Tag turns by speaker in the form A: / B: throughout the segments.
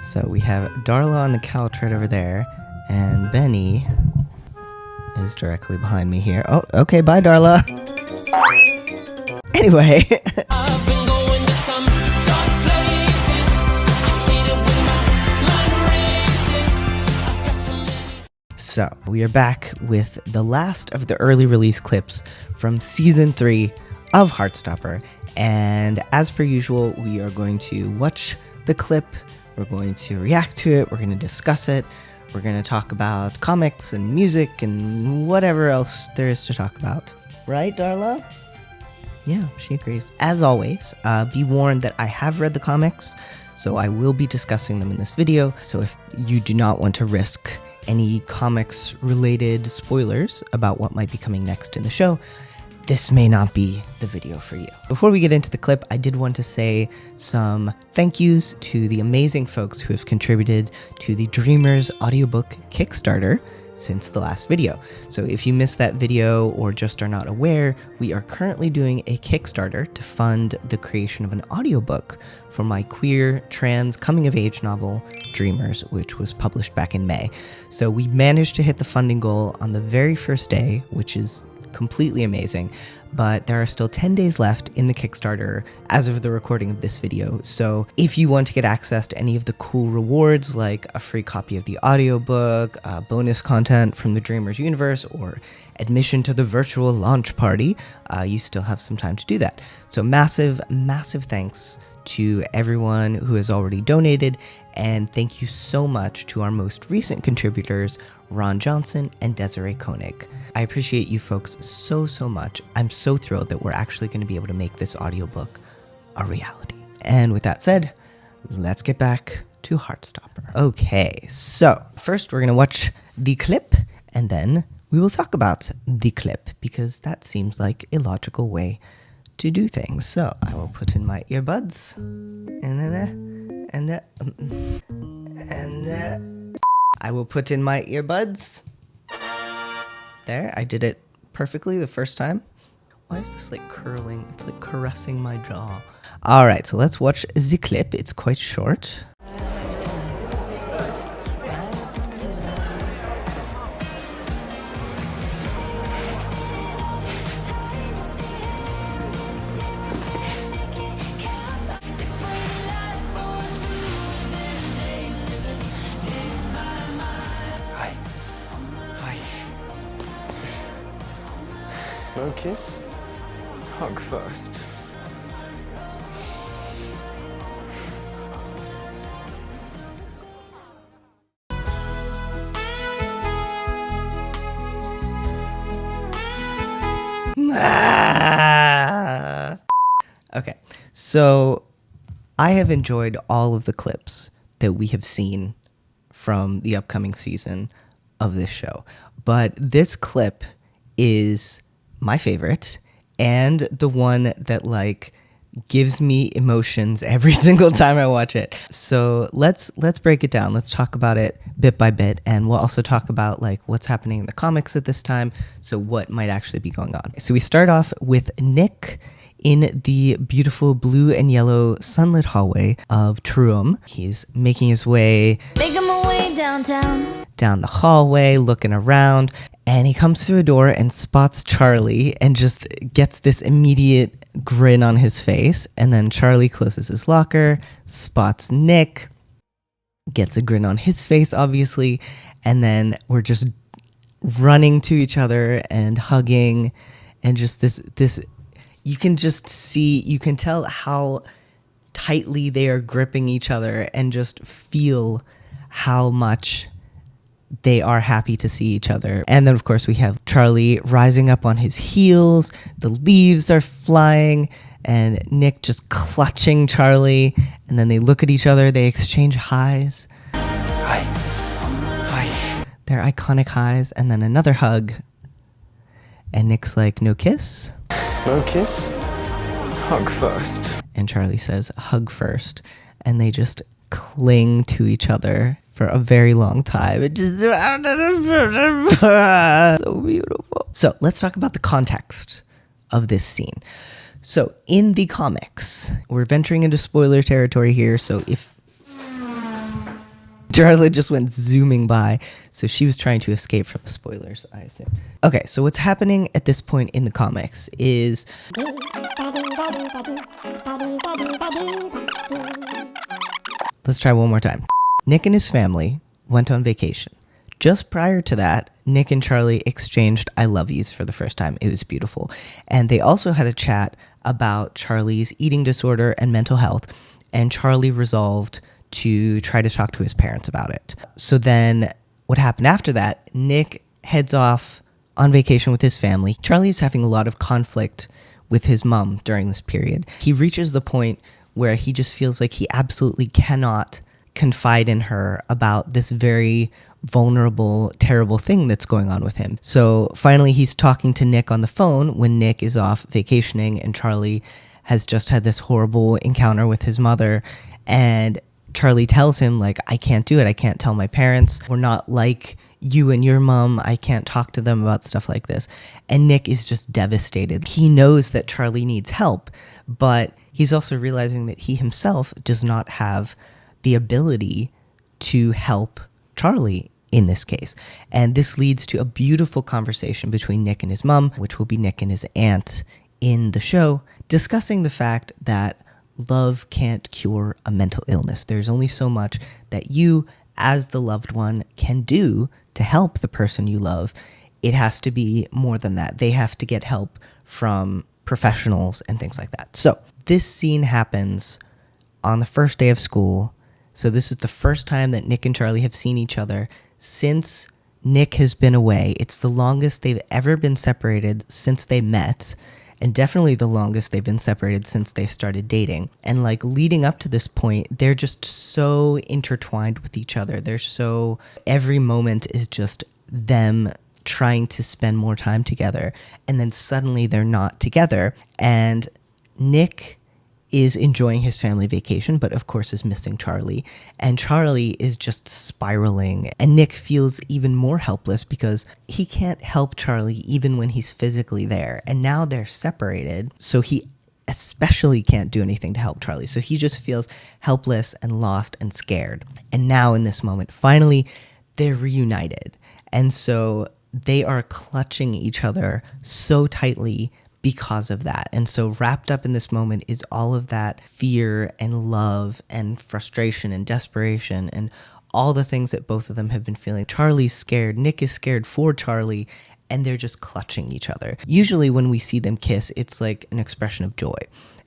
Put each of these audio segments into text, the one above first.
A: So we have Darla on the couch right over there, and Benny is directly behind me here. Oh, okay, bye, Darla. Anyway.
B: I've been going to some dark places. I hate it when my mind races. I've got so many.
A: So we are back with the last of the early release clips from Season 3 of Heartstopper. And as per usual, we are going to watch the clip, we're going to react to it, we're going to discuss it, we're going to talk about comics and music and whatever else there is to talk about. Right, Darla? Yeah, she agrees. As always, be warned that I have read the comics, so I will be discussing them in this video. So if you do not want to risk any comics-related spoilers about what might be coming next in the show, this may not be the video for you. Before we get into the clip, I did want to say some thank yous to the amazing folks who have contributed to the Dreamers audiobook Kickstarter since the last video. So if you missed that video or just are not aware, we are currently doing a Kickstarter to fund the creation of an audiobook for my queer, trans, coming-of-age novel, Dreamers, which was published back in May. So we managed to hit the funding goal on the very first day, which is completely amazing, but there are still 10 days left in the Kickstarter as of the recording of this video. So if you want to get access to any of the cool rewards like a free copy of the audiobook, bonus content from the Dreamers universe, or admission to the virtual launch party, you still have some time to do that. So massive thanks to everyone who has already donated, and thank you so much to our most recent contributors, Ron Johnson and Desiree Koenig. I appreciate you folks so much. I'm so thrilled that we're actually going to be able to make this audiobook a reality. And with that said, let's get back to Heartstopper. Okay, so first we're going to watch the clip, and then we will talk about the clip, because that seems like a logical way to do things. So I will put in my earbuds, I will put in my earbuds. There, I did it perfectly the first time. Why is this like curling? It's like caressing my jaw. All right, so let's watch the clip. It's quite short.
C: No kiss? Hug first.
A: Okay, so I have enjoyed all of the clips that we have seen from the upcoming season of this show, but this clip is my favorite and the one that like gives me emotions every single time I watch it. So let's break it down. Let's talk about it bit by bit, and we'll also talk about like what's happening in the comics at this time, so what might actually be going on. So we start off with Nick in the beautiful blue and yellow sunlit hallway of Truum. He's making his way
D: downtown.
A: Down the hallway, looking around, and he comes through a door and spots Charlie and just gets this immediate grin on his face. And then Charlie closes his locker, spots Nick, gets a grin on his face, obviously, and then we're just running to each other and hugging, and just this you can just see, you can tell how tightly they are gripping each other and just feel how much they are happy to see each other. And then, of course, we have Charlie rising up on his heels. The leaves are flying, and Nick just clutching Charlie. And then they look at each other. They exchange highs.
C: Hi. Hi.
A: Their iconic highs. And then another hug. And Nick's like, no kiss?
C: No kiss? Hug first.
A: And Charlie says, hug first. And they just cling to each other for a very long time. It just so beautiful. So let's talk about the context of this scene. So in the comics, we're venturing into spoiler territory here. So if Darla just went zooming by, so she was trying to escape from the spoilers, I assume. Okay, so what's happening at this point in the comics is... Let's try one more time. Nick and his family went on vacation. Just prior to that, Nick and Charlie exchanged I love yous for the first time. It was beautiful. And they also had a chat about Charlie's eating disorder and mental health, and Charlie resolved to try to talk to his parents about it. So then what happened after that, Nick heads off on vacation with his family. Charlie's having a lot of conflict with his mom during this period. He reaches the point where he just feels like he absolutely cannot confide in her about this very vulnerable, terrible thing that's going on with him. So finally he's talking to Nick on the phone when Nick is off vacationing and Charlie has just had this horrible encounter with his mother, and Charlie tells him, like, I can't do it. I can't tell my parents. We're not like you and your mom. I can't talk to them about stuff like this. And Nick is just devastated. He knows that Charlie needs help, but he's also realizing that he himself does not have the ability to help Charlie in this case. And this leads to a beautiful conversation between Nick and his mom, which will be Nick and his aunt in the show, discussing the fact that love can't cure a mental illness. There's only so much that you, as the loved one, can do to help the person you love. It has to be more than that. They have to get help from professionals and things like that. So this scene happens on the first day of school. So this is the first time that Nick and Charlie have seen each other since Nick has been away. It's the longest they've ever been separated since they met, and definitely the longest they've been separated since they started dating. And like leading up to this point, they're just so intertwined with each other. Every moment is just them trying to spend more time together. And then suddenly they're not together. And Nick is enjoying his family vacation, but of course is missing Charlie. And Charlie is just spiraling. And Nick feels even more helpless because he can't help Charlie even when he's physically there. And now they're separated, so he especially can't do anything to help Charlie. So he just feels helpless and lost and scared. And now in this moment, finally, they're reunited. And so they are clutching each other so tightly because of that. And so wrapped up in this moment is all of that fear and love and frustration and desperation and all the things that both of them have been feeling. Charlie's scared, Nick is scared for Charlie, and they're just clutching each other. Usually when we see them kiss, it's like an expression of joy.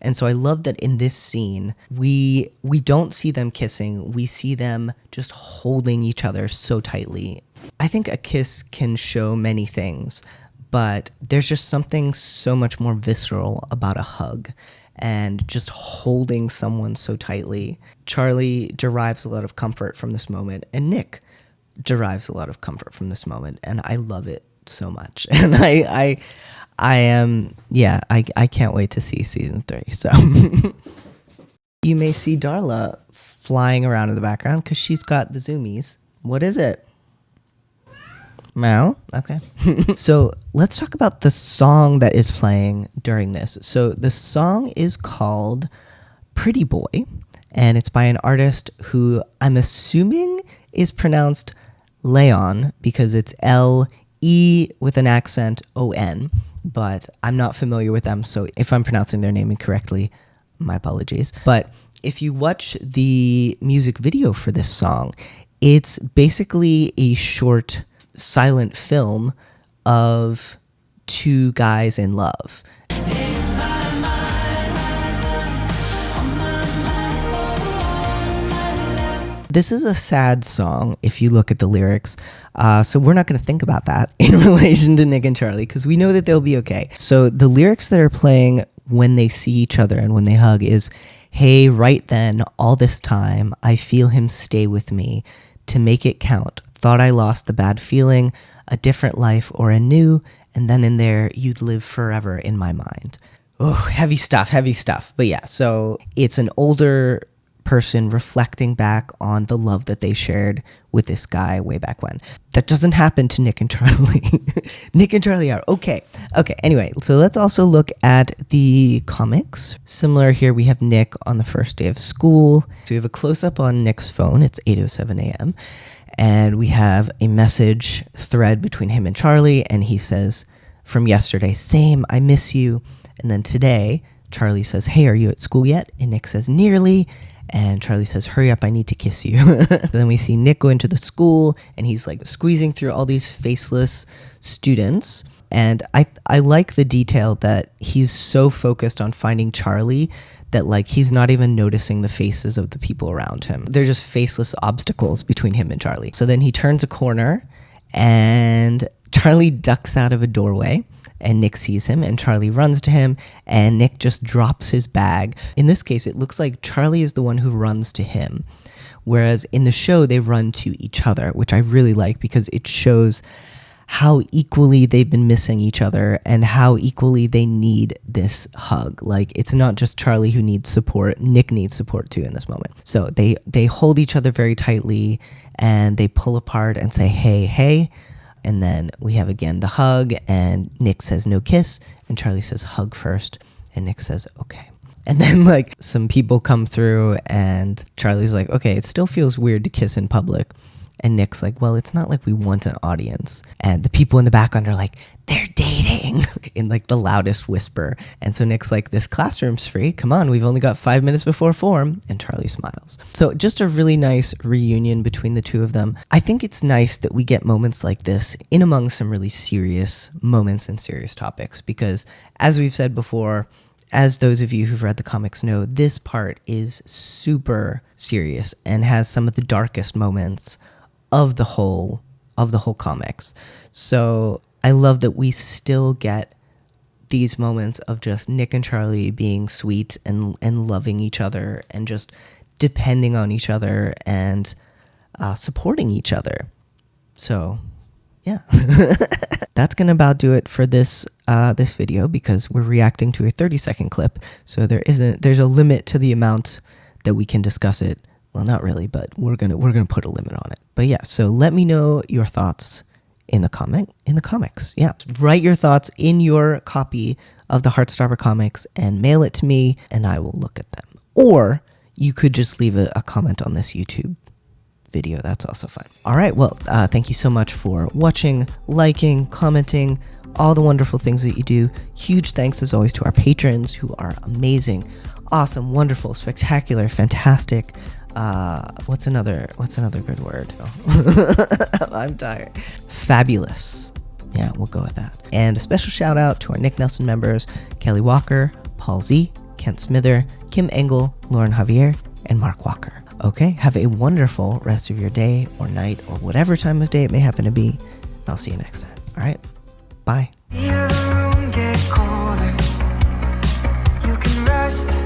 A: And so I love that in this scene, we don't see them kissing, we see them just holding each other so tightly. I think a kiss can show many things, but there's just something so much more visceral about a hug and just holding someone so tightly. Charlie derives a lot of comfort from this moment, and Nick derives a lot of comfort from this moment, and I love it so much. And I can't wait to see season 3. So you may see Darla flying around in the background because she's got the zoomies. What is it? Meow. Okay. So let's talk about the song that is playing during this. So the song is called Pretty Boy, and it's by an artist who I'm assuming is pronounced Leon because it's L-E with an accent O-N, but I'm not familiar with them. So if I'm pronouncing their name incorrectly, my apologies. But if you watch the music video for this song, it's basically a short silent film of two guys in love. This is a sad song if you look at the lyrics, so we're not going to think about that in relation to Nick and Charlie because we know that they'll be okay. So the lyrics that are playing when they see each other and when they hug is, "Hey, right then, all this time, I feel him stay with me to make it count. Thought I lost the bad feeling, a different life or a new, and then in there you'd live forever in my mind." Oh, heavy stuff. But yeah, so it's an older person reflecting back on the love that they shared with this guy way back when. That doesn't happen to Nick and Charlie. Nick and Charlie are okay. Anyway, so let's also look at the comics. Similar here, we have Nick on the first day of school. So we have a close-up on Nick's phone. It's 8:07 a.m. And we have a message thread between him and Charlie, and he says from yesterday, same, I miss you. And then today, Charlie says, hey, are you at school yet? And Nick says, nearly. And Charlie says, hurry up, I need to kiss you. Then we see Nick go into the school, and he's like squeezing through all these faceless students. And I like the detail that he's so focused on finding Charlie that like he's not even noticing the faces of the people around him. They're just faceless obstacles between him and Charlie. So then he turns a corner, and Charlie ducks out of a doorway. And Nick sees him, and Charlie runs to him, and Nick just drops his bag. In this case, it looks like Charlie is the one who runs to him, whereas in the show, they run to each other, which I really like because it shows how equally they've been missing each other and how equally they need this hug. Like, it's not just Charlie who needs support, Nick needs support too in this moment. So they hold each other very tightly, and they pull apart and say, hey, hey. And then we have again the hug, and Nick says no kiss, and Charlie says hug first, and Nick says okay. And then like some people come through, and Charlie's like, okay, it still feels weird to kiss in public. And Nick's like, well, it's not like we want an audience. And the people in the background are like, they're dating in like the loudest whisper. And so Nick's like, this classroom's free. Come on, we've only got 5 minutes before form. And Charlie smiles. So just a really nice reunion between the two of them. I think it's nice that we get moments like this in among some really serious moments and serious topics, because as we've said before, as those of you who've read the comics know, this part is super serious and has some of the darkest moments of the whole comics. So I love that we still get these moments of just Nick and Charlie being sweet and loving each other and just depending on each other and supporting each other. So yeah, that's gonna about do it for this video, because we're reacting to a 30-second clip. So there's a limit to the amount that we can discuss it. Well, not really, but we're gonna put a limit on it. But yeah, so let me know your thoughts in the comics. Yeah, write your thoughts in your copy of the Heartstopper comics and mail it to me, and I will look at them. Or you could just leave a comment on this YouTube video. That's also fine. All right, well, thank you so much for watching, liking, commenting, all the wonderful things that you do. Huge thanks as always to our patrons, who are amazing, awesome, wonderful, spectacular, fantastic. What's another good word? Oh. I'm tired. Fabulous. Yeah, we'll go with that. And a special shout out to our Nick Nelson members, Kelly Walker, Paul Z, Kent Smither, Kim Engel, Lauren Javier, and Mark Walker. Okay, have a wonderful rest of your day or night or whatever time of day it may happen to be. I'll see you next time. All right, bye.
E: Feel the room get colder. You can rest.